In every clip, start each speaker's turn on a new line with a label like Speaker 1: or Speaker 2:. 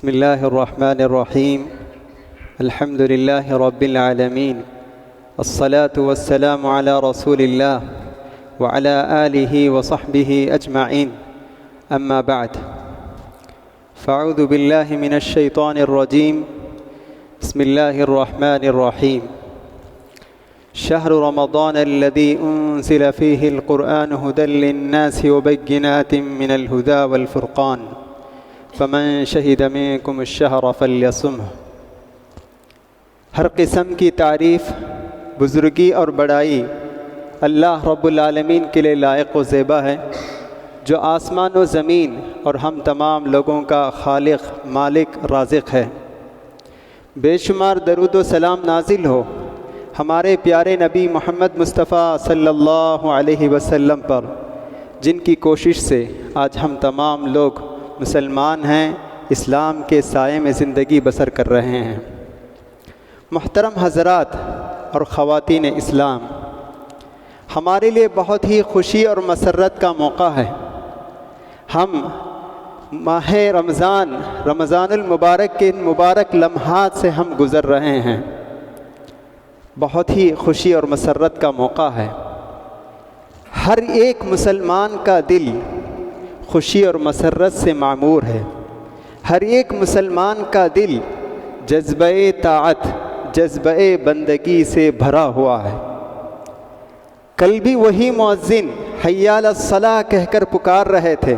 Speaker 1: بسم الله الرحمن الرحيم. الحمد لله رب العالمين، الصلاة والسلام على رسول الله وعلى آله وصحبه أجمعين. أما بعد، فأعوذ بالله من الشيطان الرجيم. بسم الله الرحمن الرحيم. شهر رمضان الذي أنزل فيه القرآن هدى للناس وبينات من الهدى والفرقان فمن شهد منكم الشهر فليصمه. ہر قسم کی تعریف، بزرگی اور بڑائی اللہ رب العالمین کے لیے لائق و زیبا ہے، جو آسمان و زمین اور ہم تمام لوگوں کا خالق، مالک، رازق ہے. بے شمار درود و سلام نازل ہو ہمارے پیارے نبی محمد مصطفیٰ صلی اللہ علیہ وسلم پر، جن کی کوشش سے آج ہم تمام لوگ مسلمان ہیں، اسلام کے سائے میں زندگی بسر کر رہے ہیں. محترم حضرات اور خواتین اسلام، ہمارے لیے بہت ہی خوشی اور مسرت کا موقع ہے. ہم ماہ رمضان المبارک کے ان مبارک لمحات سے ہم گزر رہے ہیں. بہت ہی خوشی اور مسرت کا موقع ہے. ہر ایک مسلمان کا دل خوشی اور مسرت سے معمور ہے. ہر ایک مسلمان کا دل جذبہ طاعت، جذبہ بندگی سے بھرا ہوا ہے. کل بھی وہی مؤذن حی علی الصلاۃ کہہ کر پکار رہے تھے،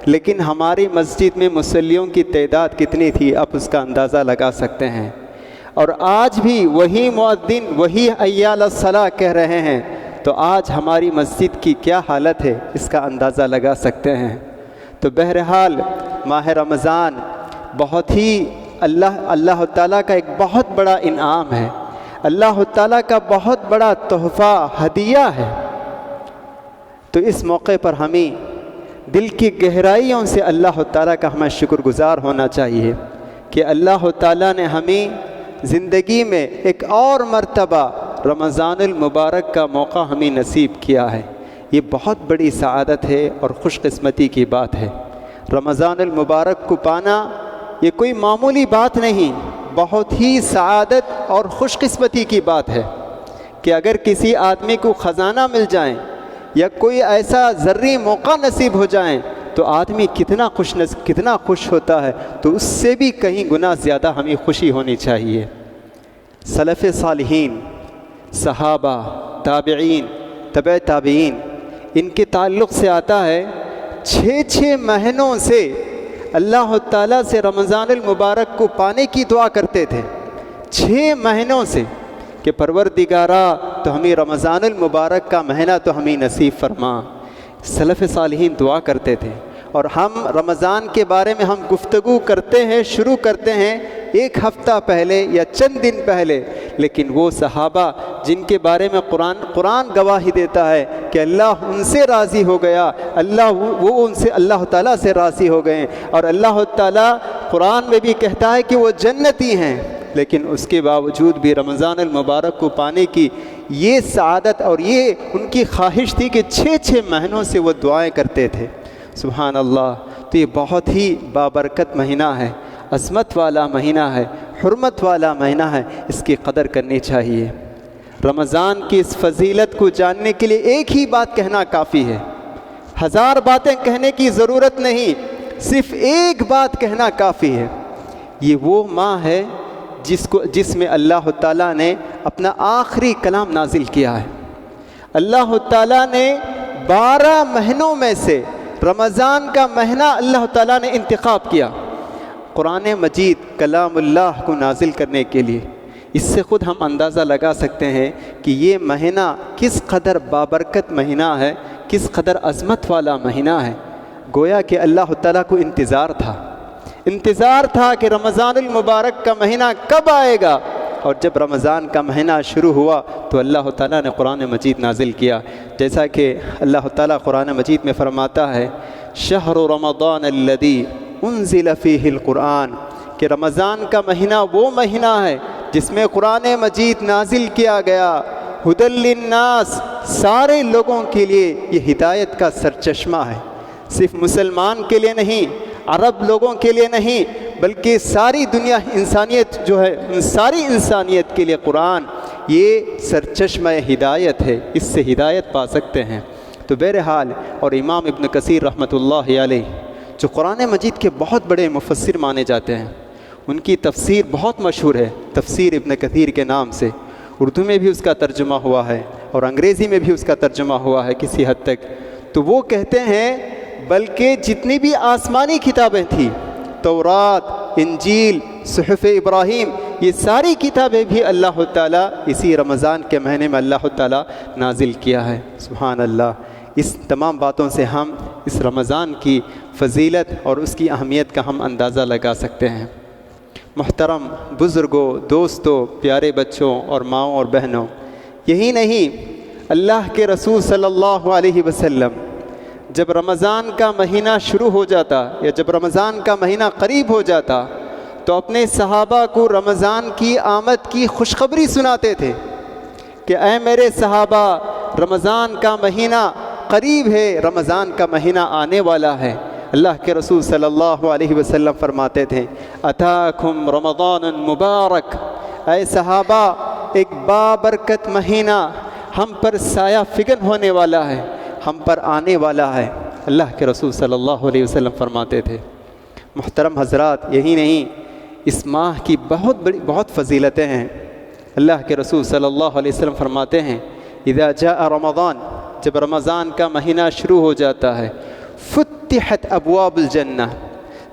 Speaker 1: لیکن ہماری مسجد میں مصلیوں کی تعداد کتنی تھی آپ اس کا اندازہ لگا سکتے ہیں. اور آج بھی وہی مؤذن وہی حی علی الصلاۃ کہہ رہے ہیں، تو آج ہماری مسجد کی کیا حالت ہے اس کا اندازہ لگا سکتے ہیں. تو بہرحال ماہ رمضان بہت ہی اللہ تعالیٰ کا ایک بہت بڑا انعام ہے، اللہ تعالیٰ کا بہت بڑا تحفہ، ہدیہ ہے. تو اس موقع پر ہمیں دل کی گہرائیوں سے اللہ تعالیٰ کا ہمیں شکر گزار ہونا چاہیے کہ اللہ تعالیٰ نے ہمیں زندگی میں ایک اور مرتبہ رمضان المبارک کا موقع ہمیں نصیب کیا ہے. یہ بہت بڑی سعادت ہے اور خوش قسمتی کی بات ہے. رمضان المبارک کو پانا یہ کوئی معمولی بات نہیں، بہت ہی سعادت اور خوش قسمتی کی بات ہے کہ اگر کسی آدمی کو خزانہ مل جائیں یا کوئی ایسا ذری موقع نصیب ہو جائیں تو آدمی کتنا خوش ہوتا ہے. تو اس سے بھی کہیں گنا زیادہ ہمیں خوشی ہونی چاہیے. سلف صالحین، صحابہ، تابعین، تبع تابعین، ان کے تعلق سے آتا ہے 6 مہینوں سے اللہ تعالیٰ سے رمضان المبارک کو پانے کی دعا کرتے تھے. 6 مہینوں سے کہ پروردگارا تو ہمیں رمضان المبارک کا مہینہ تو ہمیں نصیب فرما. سلف صالحین دعا کرتے تھے. اور ہم رمضان کے بارے میں ہم گفتگو کرتے ہیں، شروع کرتے ہیں 1 ہفتہ پہلے یا چند دن پہلے، لیکن وہ صحابہ جن کے بارے میں قرآن گواہی دیتا ہے کہ اللہ ان سے راضی ہو گیا، اللہ تعالیٰ سے راضی ہو گئے. اور اللہ تعالیٰ قرآن میں بھی کہتا ہے کہ وہ جنتی ہیں، لیکن اس کے باوجود بھی رمضان المبارک کو پانے کی یہ سعادت اور یہ ان کی خواہش تھی کہ 6 مہینوں سے وہ دعائیں کرتے تھے. سبحان اللہ. تو یہ بہت ہی بابرکت مہینہ ہے، عظمت والا مہینہ ہے، حرمت والا مہینہ ہے. اس کی قدر کرنی چاہیے. رمضان کی اس فضیلت کو جاننے کے لیے ایک ہی بات کہنا کافی ہے. 1000 باتیں کہنے کی ضرورت نہیں، صرف ایک بات کہنا کافی ہے. یہ وہ ماہ ہے جس میں اللہ تعالیٰ نے اپنا آخری کلام نازل کیا ہے. اللہ تعالیٰ نے 12 مہینوں میں سے رمضان کا مہینہ اللہ تعالیٰ نے انتخاب کیا قرآن مجید کلام اللہ کو نازل کرنے کے لیے. اس سے خود ہم اندازہ لگا سکتے ہیں کہ یہ مہینہ کس قدر بابرکت مہینہ ہے، کس قدر عظمت والا مہینہ ہے. گویا کہ اللہ تعالیٰ کو انتظار تھا کہ رمضان المبارک کا مہینہ کب آئے گا. اور جب رمضان کا مہینہ شروع ہوا تو اللہ تعالیٰ نے قرآن مجید نازل کیا. جیسا کہ اللہ تعالیٰ قرآن مجید میں فرماتا ہے شہر رمضان الذی انزل فیہ القرآن، کہ رمضان کا مہینہ وہ مہینہ ہے جس میں قرآن مجید نازل کیا گیا. ھدی للناس، سارے لوگوں کے لیے یہ ہدایت کا سرچشمہ ہے. صرف مسلمان کے لیے نہیں، عرب لوگوں کے لیے نہیں، بلکہ ساری دنیا انسانیت جو ہے ان ساری انسانیت کے لیے قرآن یہ سرچشمہ ہدایت ہے، اس سے ہدایت پا سکتے ہیں۔ تو بہرحال، اور امام ابن کثیر رحمۃ اللہ علیہ جو قرآن مجید کے بہت بڑے مفسر مانے جاتے ہیں، ان کی تفسیر بہت مشہور ہے، تفسیر ابن کثیر کے نام سے۔ اردو میں بھی اس کا ترجمہ ہوا ہے اور انگریزی میں بھی اس کا ترجمہ ہوا ہے کسی حد تک۔ تو وہ کہتے ہیں بلکہ جتنی بھی آسمانی کتابیں تھیں، تورات، انجیل، صحف ابراہیم، یہ ساری کتابیں بھی اللہ تعالیٰ اسی رمضان کے مہینے میں اللہ تعالیٰ نازل کیا ہے۔ سبحان اللہ۔ اس تمام باتوں سے ہم اس رمضان کی فضیلت اور اس کی اہمیت کا ہم اندازہ لگا سکتے ہیں۔ محترم بزرگوں، دوستوں، پیارے بچوں اور ماؤں اور بہنوں، یہی نہیں، اللہ کے رسول صلی اللہ علیہ وسلم جب رمضان کا مہینہ شروع ہو جاتا یا جب رمضان کا مہینہ قریب ہو جاتا تو اپنے صحابہ کو رمضان کی آمد کی خوشخبری سناتے تھے کہ اے میرے صحابہ، رمضان کا مہینہ قریب ہے، رمضان کا مہینہ آنے والا ہے۔ اللہ کے رسول صلی اللہ علیہ وسلم فرماتے تھے اتاکم رمضان مبارک، اے صحابہ ایک بابرکت مہینہ ہم پر سایہ فگن ہونے والا ہے، ہم پر آنے والا ہے، اللہ کے رسول صلی اللہ علیہ وسلم فرماتے تھے۔ محترم حضرات، یہی نہیں، اس ماہ کی بہت فضیلتیں ہیں۔ اللہ کے رسول صلی اللہ علیہ وسلم فرماتے ہیں اذا جاء رمضان، جب رمضان کا مہینہ شروع ہو جاتا ہے، فتحت ابواب الجنہ،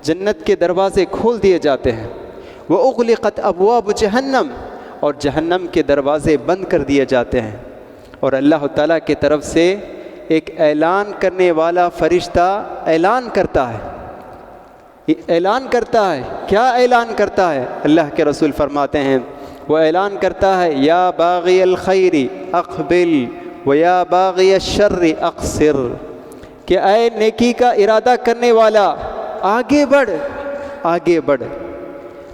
Speaker 1: جنت کے دروازے کھول دیے جاتے ہیں، واغلقت ابواب جہنم، اور جہنم کے دروازے بند کر دیے جاتے ہیں، اور اللہ تعالیٰ کی طرف سے ایک اعلان کرنے والا فرشتہ اعلان کرتا ہے۔ کیا اعلان کرتا ہے؟ اللہ کے رسول فرماتے ہیں وہ اعلان کرتا ہے یا باغی الخیر اقبل و یا باغی الشر اقصر، کہ اے نیکی کا ارادہ کرنے والا آگے بڑھ، آگے بڑھ،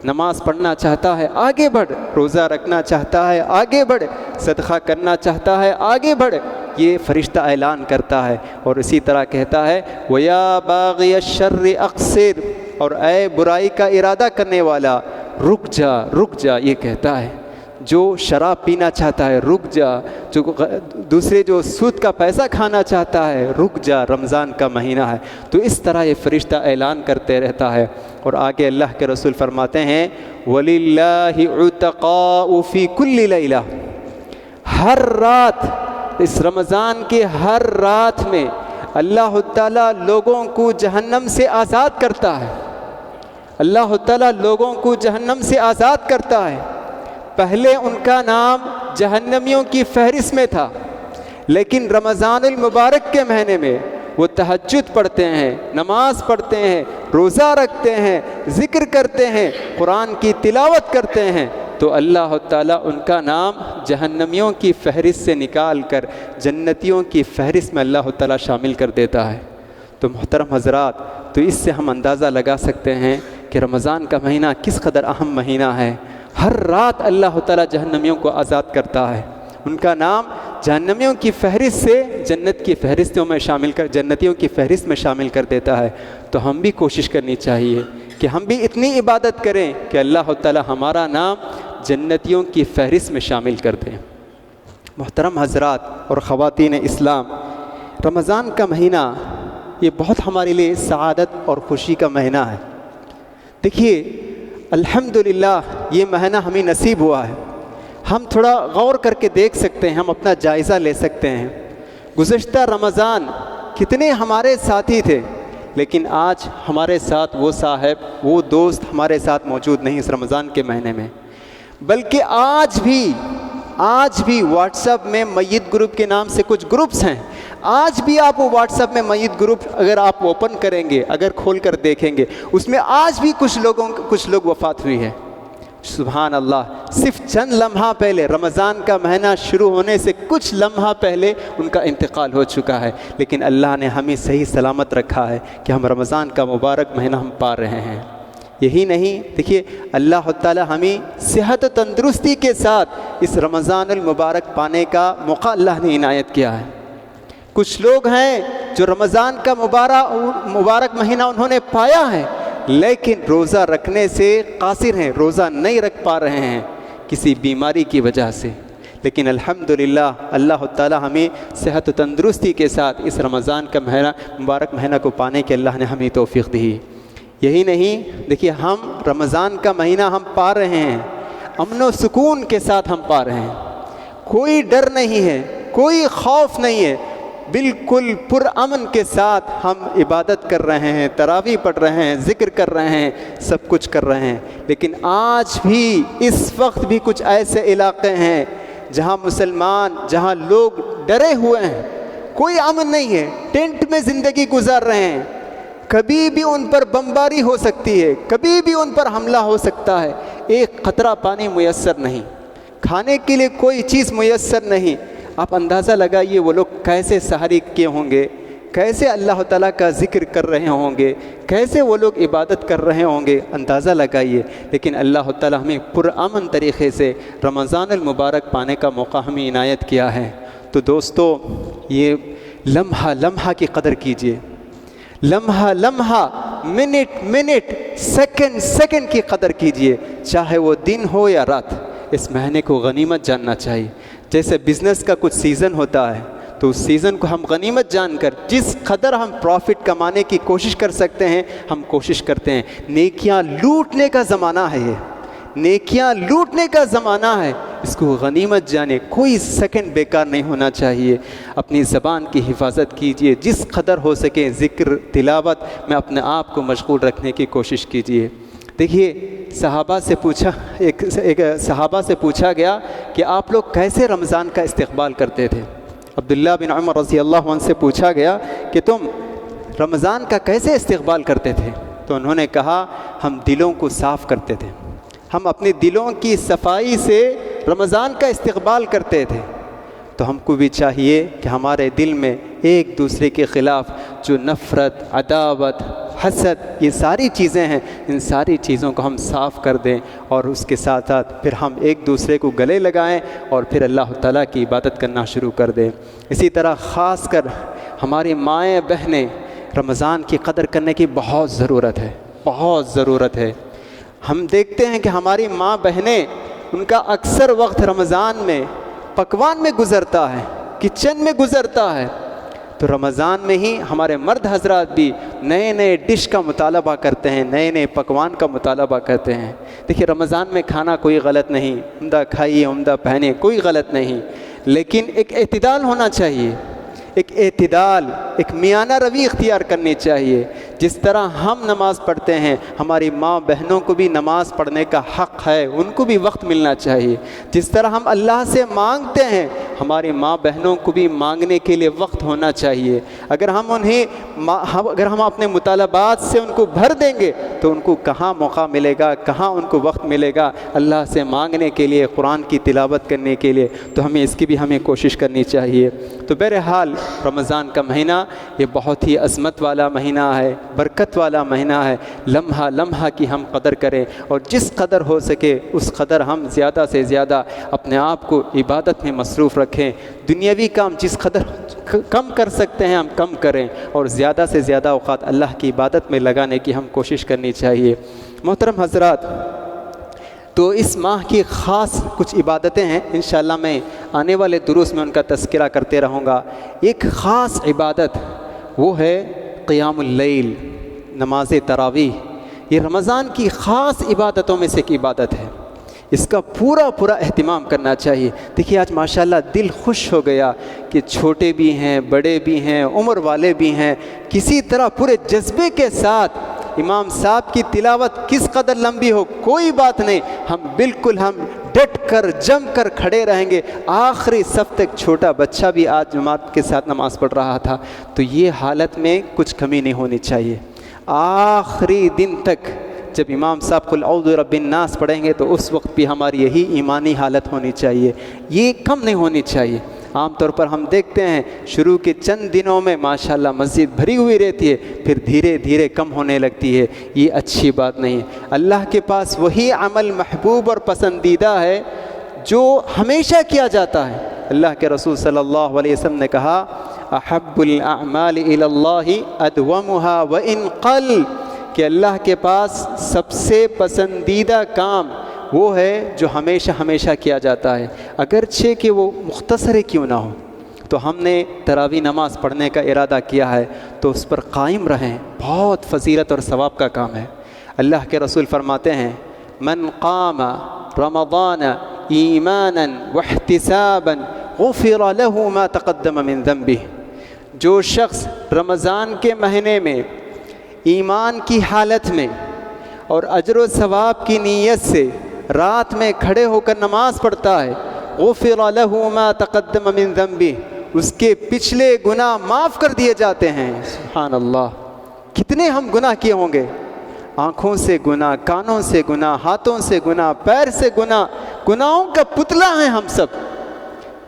Speaker 1: نماز پڑھنا چاہتا ہے آگے بڑھ، روزہ رکھنا چاہتا ہے آگے بڑھ، صدقہ کرنا چاہتا ہے آگے بڑھ، یہ فرشتہ اعلان کرتا ہے۔ اور اسی طرح کہتا ہے وَيَا بَاغِيَ الشَّرِّ اقصر، اور اے برائی کا ارادہ کرنے والا رک جا، رک جا، یہ کہتا ہے۔ جو شراب پینا چاہتا ہے رک جا، جو دوسرے جو سود کا پیسہ کھانا چاہتا ہے رک جا، رمضان کا مہینہ ہے۔ تو اس طرح یہ فرشتہ اعلان کرتے رہتا ہے۔ اور آگے اللہ کے رسول فرماتے ہیں وَلِلَّهِ عُتَقَاءُ فِي كُلِّ لَيْلَةٍ، ہر رات، اس رمضان کے ہر رات میں اللہ تعالیٰ لوگوں کو جہنم سے آزاد کرتا ہے۔ اللہ تعالیٰ لوگوں کو جہنم سے آزاد کرتا ہے۔ پہلے ان کا نام جہنمیوں کی فہرست میں تھا، لیکن رمضان المبارک کے مہینے میں وہ تہجد پڑھتے ہیں، نماز پڑھتے ہیں، روزہ رکھتے ہیں، ذکر کرتے ہیں، قرآن کی تلاوت کرتے ہیں، تو اللہ تعالیٰ ان کا نام جہنمیوں کی فہرست سے نکال کر جنتیوں کی فہرست میں اللہ تعالیٰ شامل کر دیتا ہے۔ تو محترم حضرات، تو اس سے ہم اندازہ لگا سکتے ہیں کہ رمضان کا مہینہ کس قدر اہم مہینہ ہے۔ ہر رات اللہ تعالیٰ جہنمیوں کو آزاد کرتا ہے، ان کا نام جہنمیوں کی فہرست سے جنت کی فہرستوں میں شامل کر، جنتیوں کی فہرست میں شامل کر دیتا ہے۔ تو ہم بھی کوشش کرنی چاہیے کہ ہم بھی اتنی عبادت کریں کہ اللہ تعالیٰ ہمارا نام جنتیوں کی فہرست میں شامل کر دیں۔ محترم حضرات اور خواتین اسلام، رمضان کا مہینہ یہ بہت ہمارے لیے سعادت اور خوشی کا مہینہ ہے۔ دیکھیے، الحمدللہ یہ مہینہ ہمیں نصیب ہوا ہے۔ ہم تھوڑا غور کر کے دیکھ سکتے ہیں، ہم اپنا جائزہ لے سکتے ہیں۔ گزشتہ رمضان کتنے ہمارے ساتھی تھے، لیکن آج ہمارے ساتھ وہ صاحب، وہ دوست ہمارے ساتھ موجود نہیں اس رمضان کے مہینے میں، بلکہ آج بھی واٹس ایپ میں میت گروپ کے نام سے کچھ گروپس ہیں۔ آج بھی آپ وہ واٹس ایپ میں میت گروپ اگر آپ اوپن کریں گے، اگر کھول کر دیکھیں گے، اس میں آج بھی کچھ لوگ وفات ہوئی ہے۔ سبحان اللہ، صرف چند لمحہ پہلے، رمضان کا مہینہ شروع ہونے سے کچھ لمحہ پہلے ان کا انتقال ہو چکا ہے، لیکن اللہ نے ہمیں صحیح سلامت رکھا ہے کہ ہم رمضان کا مبارک مہینہ ہم پا رہے ہیں۔ یہی نہیں، دیکھیے اللہ تعالیٰ ہمیں صحت و تندرستی کے ساتھ اس رمضان المبارک پانے کا موقع اللہ نے عنایت کیا ہے۔ کچھ لوگ ہیں جو رمضان کا مبارک مہینہ انہوں نے پایا ہے، لیکن روزہ رکھنے سے قاصر ہیں، روزہ نہیں رکھ پا رہے ہیں کسی بیماری کی وجہ سے، لیکن الحمدللہ اللہ تعالیٰ ہمیں صحت و تندرستی کے ساتھ اس رمضان کا مبارک مہینہ کو پانے کے اللہ نے ہمیں توفیق دی۔ یہی نہیں، دیکھیے ہم رمضان کا مہینہ ہم پا رہے ہیں، امن و سکون کے ساتھ ہم پا رہے ہیں، کوئی ڈر نہیں ہے، کوئی خوف نہیں ہے، بالکل پرامن کے ساتھ ہم عبادت کر رہے ہیں، تراویح پڑھ رہے ہیں، ذکر کر رہے ہیں، سب کچھ کر رہے ہیں۔ لیکن آج بھی اس وقت بھی کچھ ایسے علاقے ہیں جہاں مسلمان، جہاں لوگ ڈرے ہوئے ہیں، کوئی امن نہیں ہے، ٹینٹ میں زندگی گزار رہے ہیں، کبھی بھی ان پر بمباری ہو سکتی ہے، کبھی بھی ان پر حملہ ہو سکتا ہے، ایک قطرہ پانی میسر نہیں، کھانے کے لیے کوئی چیز میسر نہیں۔ آپ اندازہ لگائیے وہ لوگ کیسے سحری کیے ہوں گے، کیسے اللہ تعالیٰ کا ذکر کر رہے ہوں گے، کیسے وہ لوگ عبادت کر رہے ہوں گے، اندازہ لگائیے۔ لیکن اللہ تعالیٰ ہمیں پرامن طریقے سے رمضان المبارک پانے کا موقع ہمیں عنایت کیا ہے۔ تو دوستو، یہ لمحہ لمحہ کی قدر کیجیے، لمحہ لمحہ، منٹ منٹ، سیکنڈ سیکنڈ کی قدر کیجیے، چاہے وہ دن ہو یا رات۔ اس مہینے کو غنیمت جاننا چاہیے۔ جیسے بزنس کا کچھ سیزن ہوتا ہے تو اس سیزن کو ہم غنیمت جان کر جس قدر ہم پروفٹ کمانے کی کوشش کر سکتے ہیں ہم کوشش کرتے ہیں۔ نیکیاں لوٹنے کا زمانہ ہے، یہ نیکیاں لوٹنے کا زمانہ ہے، اس کو غنیمت جانے، کوئی سیکنڈ بیکار نہیں ہونا چاہیے۔ اپنی زبان کی حفاظت کیجیے، جس قدر ہو سکے ذکر تلاوت میں اپنے آپ کو مشغول رکھنے کی کوشش کیجیے۔ دیکھیے صحابہ سے پوچھا گیا کہ آپ لوگ کیسے رمضان کا استقبال کرتے تھے۔ عبداللہ بن عمر رضی اللہ عنہ سے پوچھا گیا کہ تم رمضان کا کیسے استقبال کرتے تھے؟ تو انہوں نے کہا ہم دلوں کو صاف کرتے تھے، ہم اپنے دلوں کی صفائی سے رمضان کا استقبال کرتے تھے۔ تو ہم کو بھی چاہیے کہ ہمارے دل میں ایک دوسرے کے خلاف جو نفرت، عداوت، حسد، یہ ساری چیزیں ہیں، ان ساری چیزوں کو ہم صاف کر دیں، اور اس کے ساتھ ساتھ پھر ہم ایک دوسرے کو گلے لگائیں اور پھر اللہ تعالیٰ کی عبادت کرنا شروع کر دیں۔ اسی طرح خاص کر ہماری مائیں بہنیں، رمضان کی قدر کرنے کی بہت ضرورت ہے، بہت ضرورت ہے۔ ہم دیکھتے ہیں کہ ہماری ماں بہنیں، ان کا اکثر وقت رمضان میں پکوان میں گزرتا ہے، کچن میں گزرتا ہے۔ تو رمضان میں ہی ہمارے مرد حضرات بھی نئے نئے ڈش کا مطالبہ کرتے ہیں، نئے نئے پکوان کا مطالبہ کرتے ہیں۔ دیکھیے رمضان میں کھانا کوئی غلط نہیں، عمدہ کھائیے، عمدہ پہنے، کوئی غلط نہیں، لیکن ایک اعتدال ہونا چاہیے، ایک اعتدال، ایک میانہ روی اختیار کرنی چاہیے۔ جس طرح ہم نماز پڑھتے ہیں، ہماری ماں بہنوں کو بھی نماز پڑھنے کا حق ہے، ان کو بھی وقت ملنا چاہیے۔ جس طرح ہم اللہ سے مانگتے ہیں، ہماری ماں بہنوں کو بھی مانگنے کے لیے وقت ہونا چاہیے۔ اگر ہم اپنے مطالبات سے ان کو بھر دیں گے تو ان کو کہاں موقع ملے گا، کہاں ان کو وقت ملے گا اللہ سے مانگنے کے لیے، قرآن کی تلاوت کرنے کے لیے۔ تو اس کی بھی ہمیں کوشش کرنی چاہیے۔ تو بہرحال رمضان کا مہینہ یہ بہت ہی عظمت والا مہینہ ہے، برکت والا مہینہ ہے۔ لمحہ لمحہ کی ہم قدر کریں، اور جس قدر ہو سکے اس قدر ہم زیادہ سے زیادہ اپنے آپ کو عبادت میں مصروف رکھیں۔ دنیاوی کام جس قدر کم کر سکتے ہیں ہم کم کریں، اور زیادہ سے زیادہ اوقات اللہ کی عبادت میں لگانے کی ہم کوشش کرنی چاہیے۔ محترم حضرات، تو اس ماہ کی خاص کچھ عبادتیں ہیں، انشاءاللہ میں آنے والے دروس میں ان کا تذکرہ کرتے رہوں گا۔ ایک خاص عبادت وہ ہے قیام اللیل، نماز تراویح۔ یہ رمضان کی خاص عبادتوں میں سے ایک عبادت ہے، اس کا پورا اہتمام کرنا چاہیے۔ دیکھیے آج ماشاءاللہ دل خوش ہو گیا کہ چھوٹے بھی ہیں، بڑے بھی ہیں، عمر والے بھی ہیں، کسی طرح پورے جذبے کے ساتھ امام صاحب کی تلاوت کس قدر لمبی ہو کوئی بات نہیں، ہم ڈٹ کر جم کر کھڑے رہیں گے۔ آخری صف تک چھوٹا بچہ بھی آج جماعت کے ساتھ نماز پڑھ رہا تھا۔ تو یہ حالت میں کچھ کمی نہیں ہونی چاہیے۔ آخری دن تک جب امام صاحب قل اعوذ برب الناس پڑھیں گے تو اس وقت بھی ہماری یہی ایمانی حالت ہونی چاہیے، یہ کم نہیں ہونی چاہیے۔ عام طور پر ہم دیکھتے ہیں شروع کے چند دنوں میں ماشاءاللہ مسجد بھری ہوئی رہتی ہے، پھر دھیرے دھیرے کم ہونے لگتی ہے، یہ اچھی بات نہیں۔ اللہ کے پاس وہی عمل محبوب اور پسندیدہ ہے جو ہمیشہ کیا جاتا ہے۔ اللہ کے رسول صلی اللہ علیہ وسلم نے کہا احب الاعمال الی اللہ ادومها وان قل، کہ اللہ کے پاس سب سے پسندیدہ کام وہ ہے جو ہمیشہ ہمیشہ کیا جاتا ہے، اگرچہ کہ وہ مختصر ہی کیوں نہ ہو۔ تو ہم نے تراویح نماز پڑھنے کا ارادہ کیا ہے تو اس پر قائم رہیں، بہت فضیلت اور ثواب کا کام ہے۔ اللہ کے رسول فرماتے ہیں من قام رمضان ایمانا واحتسابا غفر له ما تقدم من ذنبه، جو شخص رمضان کے مہینے میں ایمان کی حالت میں اور اجر و ثواب کی نیت سے رات میں کھڑے ہو کر نماز پڑھتا ہے، غفر له ما تقدم من ذنبه، اس کے پچھلے گناہ معاف کر دیے جاتے ہیں۔ سبحان اللہ، کتنے ہم گناہ کیے ہوں گے، آنکھوں سے گناہ، کانوں سے گناہ، ہاتھوں سے گناہ، پیر سے گناہ، گناہوں کا پتلا ہیں ہم سب۔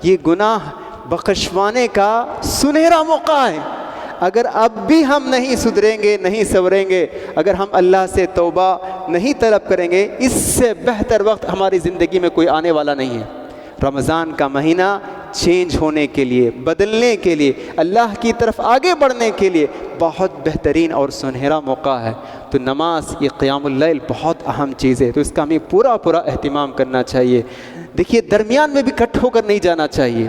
Speaker 1: یہ گناہ بخشوانے کا سنہرا موقع ہے۔ اگر اب بھی ہم نہیں سدھریں گے، نہیں سنوریں گے، اگر ہم اللہ سے توبہ نہیں طلب کریں گے، اس سے بہتر وقت ہماری زندگی میں کوئی آنے والا نہیں ہے۔ رمضان کا مہینہ چینج ہونے کے لیے، بدلنے کے لیے، اللہ کی طرف آگے بڑھنے کے لیے بہت بہترین اور سنہرا موقع ہے۔ تو نماز، یہ قیام اللیل بہت اہم چیز ہے، تو اس کا ہمیں پورا اہتمام کرنا چاہیے۔ دیکھیے درمیان میں بھی کٹ ہو کر نہیں جانا چاہیے،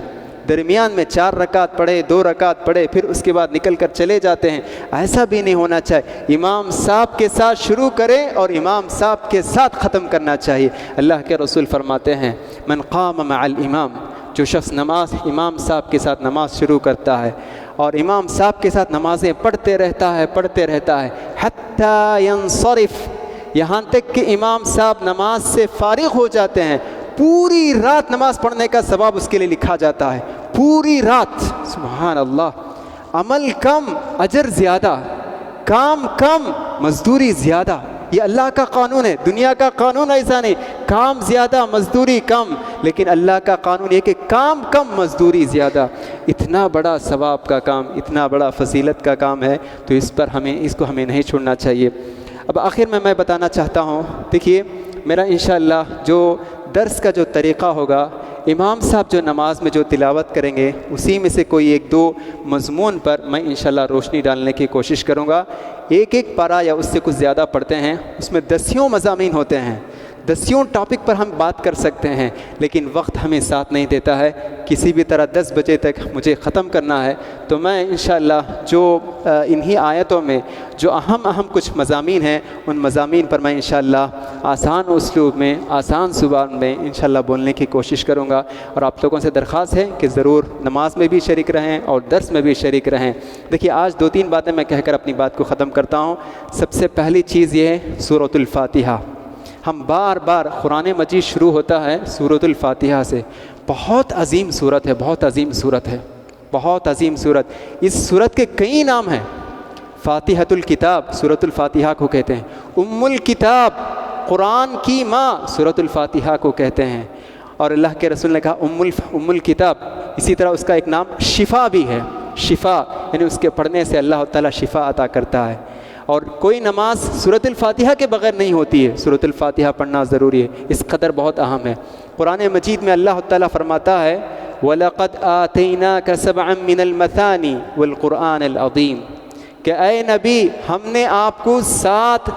Speaker 1: درمیان میں 4 رکعت پڑھے، 2 رکعت پڑھے، پھر اس کے بعد نکل کر چلے جاتے ہیں، ایسا بھی نہیں ہونا چاہیے۔ امام صاحب کے ساتھ شروع کریں اور امام صاحب کے ساتھ ختم کرنا چاہیے۔ اللہ کے رسول فرماتے ہیں من قام مع الامام، جو شخص نماز امام صاحب کے ساتھ نماز شروع کرتا ہے اور امام صاحب کے ساتھ نمازیں پڑھتے رہتا ہے حتی ینصرف، یہاں تک کہ امام صاحب نماز سے فارغ ہو جاتے ہیں، پوری رات نماز پڑھنے کا ثواب اس کے لیے لکھا جاتا ہے، پوری رات۔ سبحان اللہ، عمل کم اجر زیادہ، کام کم مزدوری زیادہ، یہ اللہ کا قانون ہے، دنیا کا قانون ایسا نہیں، کام زیادہ مزدوری کم، لیکن اللہ کا قانون یہ کہ کام کم مزدوری زیادہ۔ اتنا بڑا ثواب کا کام، اتنا بڑا فضیلت کا کام ہے، تو اس کو ہمیں نہیں چھوڑنا چاہیے۔ اب آخر میں بتانا چاہتا ہوں، دیکھیے میرا انشاءاللہ جو درس کا جو طریقہ ہوگا، امام صاحب جو نماز میں جو تلاوت کریں گے اسی میں سے کوئی 1-2 مضمون پر میں انشاءاللہ روشنی ڈالنے کی کوشش کروں گا۔ ایک پارہ یا اس سے کچھ زیادہ پڑھتے ہیں، اس میں 10 مضامین ہوتے ہیں، 10 ٹاپک پر ہم بات کر سکتے ہیں، لیکن وقت ہمیں ساتھ نہیں دیتا ہے، کسی بھی طرح 10 بجے تک مجھے ختم کرنا ہے۔ تو میں انشاءاللہ جو انہی آیتوں میں جو اہم کچھ مضامین ہیں، ان مضامین پر میں انشاءاللہ آسان اسلوب میں، آسان زبان میں انشاءاللہ بولنے کی کوشش کروں گا، اور آپ لوگوں سے درخواست ہے کہ ضرور نماز میں بھی شریک رہیں اور درس میں بھی شریک رہیں۔ دیکھیے آج 2-3 باتیں میں کہہ کر اپنی بات کو ختم کرتا ہوں۔ سب سے پہلی چیز یہ ہے سورۃ الفاتحہ۔ ہم بار قرآن مجید شروع ہوتا ہے سورۃ الفاتحہ سے، بہت عظیم سورت ہے، بہت عظیم سورت ہے، بہت عظیم سورت۔ اس سورت کے کئی نام ہیں، فاتحۃ الکتاب سورۃ الفاتحہ کو کہتے ہیں، ام الکتاب قرآن کی ماں سورۃ الفاتحہ کو کہتے ہیں، اور اللہ کے رسول نے کہا ام الکتاب۔ اسی طرح اس کا ایک نام شفا بھی ہے، شفا یعنی اس کے پڑھنے سے اللہ تعالیٰ شفا عطا کرتا ہے۔ اور کوئی نماز سورۃ الفاتحہ کے بغیر نہیں ہوتی ہے، سورۃ الفاتحہ پڑھنا ضروری ہے، اس قدر بہت اہم ہے۔ قرآن مجید میں اللہ تعالیٰ فرماتا ہے وَلَقَدْ آتَيْنَاكَ سَبْعًا مِّنَ الْمَثَانِي وَالْقُرْآنِ الْعَظِيمِ، کہ اے نبی ہم نے آپ کو 7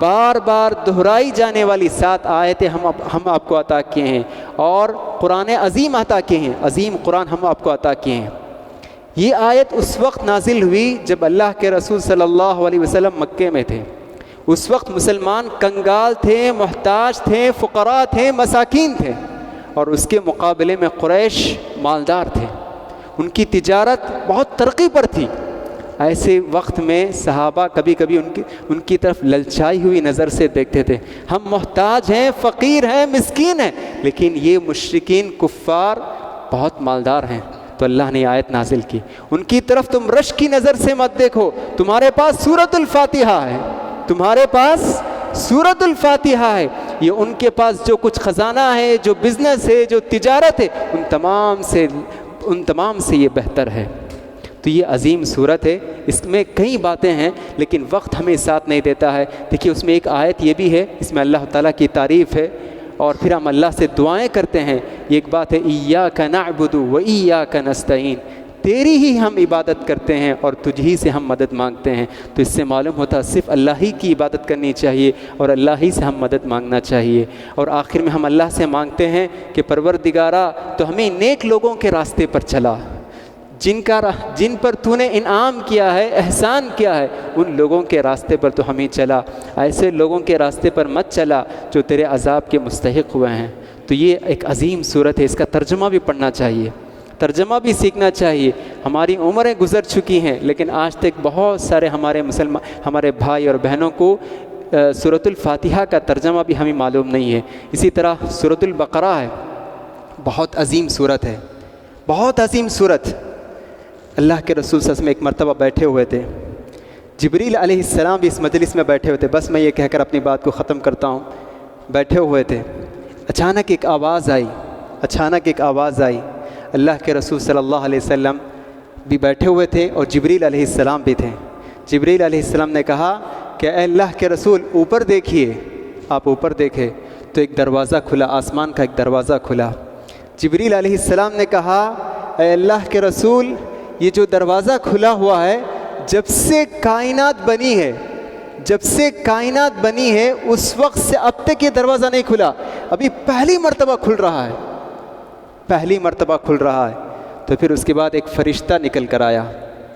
Speaker 1: بار دہرائی جانے والی 7 آیتیں ہم آپ کو عطا کیے ہیں، اور قرآن عظیم عطا کیے ہیں، عظیم قرآن ہم آپ کو عطا کیے ہیں۔ یہ آیت اس وقت نازل ہوئی جب اللہ کے رسول صلی اللہ علیہ وسلم مکے میں تھے، اس وقت مسلمان کنگال تھے، محتاج تھے، فقراء تھے، مساکین تھے، اور اس کے مقابلے میں قریش مالدار تھے، ان کی تجارت بہت ترقی پر تھی۔ ایسے وقت میں صحابہ کبھی کبھی ان کی طرف للچائی ہوئی نظر سے دیکھتے تھے، ہم محتاج ہیں، فقیر ہیں، مسکین ہیں، لیکن یہ مشرکین کفار بہت مالدار ہیں۔ تو اللہ نے آیت نازل کی، ان کی طرف تم رشک کی نظر سے مت دیکھو، تمہارے پاس سورۃ الفاتحہ ہے، تمہارے پاس سورۃ الفاتحہ ہے، یہ ان کے پاس جو کچھ خزانہ ہے، جو بزنس ہے، جو تجارت ہے، ان تمام سے یہ بہتر ہے۔ تو یہ عظیم صورت ہے، اس میں کئی باتیں ہیں لیکن وقت ہمیں ساتھ نہیں دیتا ہے۔ دیکھیے اس میں ایک آیت یہ بھی ہے، اس میں اللہ تعالیٰ کی تعریف ہے، اور پھر ہم اللہ سے دعائیں کرتے ہیں۔ یہ ایک بات ہے ایاک نعبد و ایاک نستعین، تیری ہی ہم عبادت کرتے ہیں اور تجھ ہی سے ہم مدد مانگتے ہیں۔ تو اس سے معلوم ہوتا ہے صرف اللہ ہی کی عبادت کرنی چاہیے اور اللہ ہی سے ہم مدد مانگنا چاہیے۔ اور آخر میں ہم اللہ سے مانگتے ہیں کہ پروردگارا تو ہمیں نیک لوگوں کے راستے پر چلا، جن پر تو نے انعام کیا ہے، احسان کیا ہے، ان لوگوں کے راستے پر تو ہمیں چلا، ایسے لوگوں کے راستے پر مت چلا جو تیرے عذاب کے مستحق ہوئے ہیں۔ تو یہ ایک عظیم صورت ہے، اس کا ترجمہ بھی پڑھنا چاہیے، ترجمہ بھی سیکھنا چاہیے۔ ہماری عمریں گزر چکی ہیں لیکن آج تک بہت سارے ہمارے بھائی اور بہنوں کو سورۃ الفاتحہ کا ترجمہ بھی ہمیں معلوم نہیں ہے۔ اسی طرح سورۃ البقرہ ہے، بہت عظیم صورت ہے، بہت عظیم صورت۔ اللہ کے رسول صلی اللہ علیہ وسلم ایک مرتبہ بیٹھے ہوئے تھے، جبریل علیہ السلام بھی اس مجلس میں بیٹھے ہوئے تھے۔ بس میں یہ کہہ کر اپنی بات کو ختم کرتا ہوں۔ بیٹھے ہوئے تھے، اچانک ایک آواز آئی، اللہ کے رسول صلی اللہ علیہ وسلم بھی بیٹھے ہوئے تھے اور جبریل علیہ السلام بھی تھے۔ جبریل علیہ السلام نے کہا کہ اے اللہ کے رسول اوپر دیکھیے۔ آپ اوپر دیکھے تو ایک دروازہ کھلا، آسمان کا ایک دروازہ کھلا۔ جبریل علیہ السلام نے کہا اے اللہ کے رسول یہ جو دروازہ کھلا ہوا ہے جب سے کائنات بنی ہے اس وقت سے اب تک یہ دروازہ نہیں کھلا، ابھی پہلی مرتبہ کھل رہا ہے۔ تو پھر اس کے بعد ایک فرشتہ نکل کر آیا،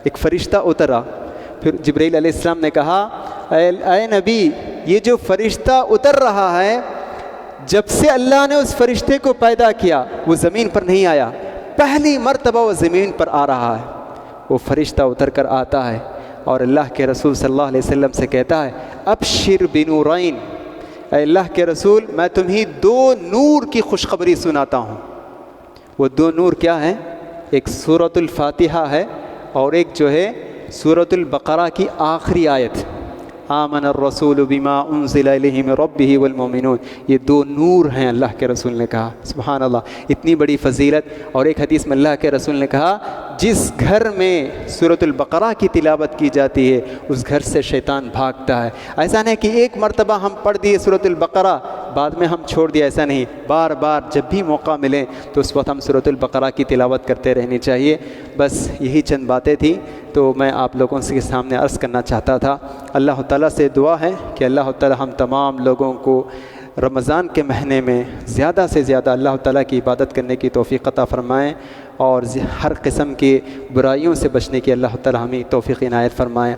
Speaker 1: ایک فرشتہ اترا۔ پھر جبرائیل علیہ السلام نے کہا اے نبی یہ جو فرشتہ اتر رہا ہے جب سے اللہ نے اس فرشتے کو پیدا کیا وہ زمین پر نہیں آیا، پہلی مرتبہ وہ زمین پر آ رہا ہے۔ وہ فرشتہ اتر کر آتا ہے اور اللہ کے رسول صلی اللہ علیہ وسلم سے کہتا ہے ابشر بنورین، اے اللہ کے رسول میں تمہیں 2 نور کی خوشخبری سناتا ہوں۔ وہ 2 نور کیا ہیں؟ ایک سورۃ الفاتحہ ہے اور ایک جو ہے سورۃ البقرہ کی آخری آیت، آمن الرسول بما انزل الیہ من ربہ والمؤمنون۔ یہ 2 نور ہیں، اللہ کے رسول نے کہا۔ سبحان اللہ، اتنی بڑی فضیلت۔ اور ایک حدیث میں اللہ کے رسول نے کہا جس گھر میں سورۃ البقرہ کی تلاوت کی جاتی ہے اس گھر سے شیطان بھاگتا ہے۔ ایسا نہیں کہ ایک مرتبہ ہم پڑھ دیے سورۃ البقرہ بعد میں ہم چھوڑ دیا، ایسا نہیں، بار بار جب بھی موقع ملے تو اس وقت ہم سورۃ البقرہ کی تلاوت کرتے رہنی چاہیے۔ بس یہی چند باتیں تھیں تو میں آپ لوگوں کے سامنے عرض کرنا چاہتا تھا۔ اللہ تعالیٰ سے دعا ہے کہ اللہ تعالیٰ ہم تمام لوگوں کو رمضان کے مہینے میں زیادہ سے زیادہ اللہ تعالیٰ کی عبادت کرنے کی توفیق عطا فرمائیں اور ہر قسم کی برائیوں سے بچنے کی اللہ تعالیٰ ہمیں توفیق عنایت فرمائیں۔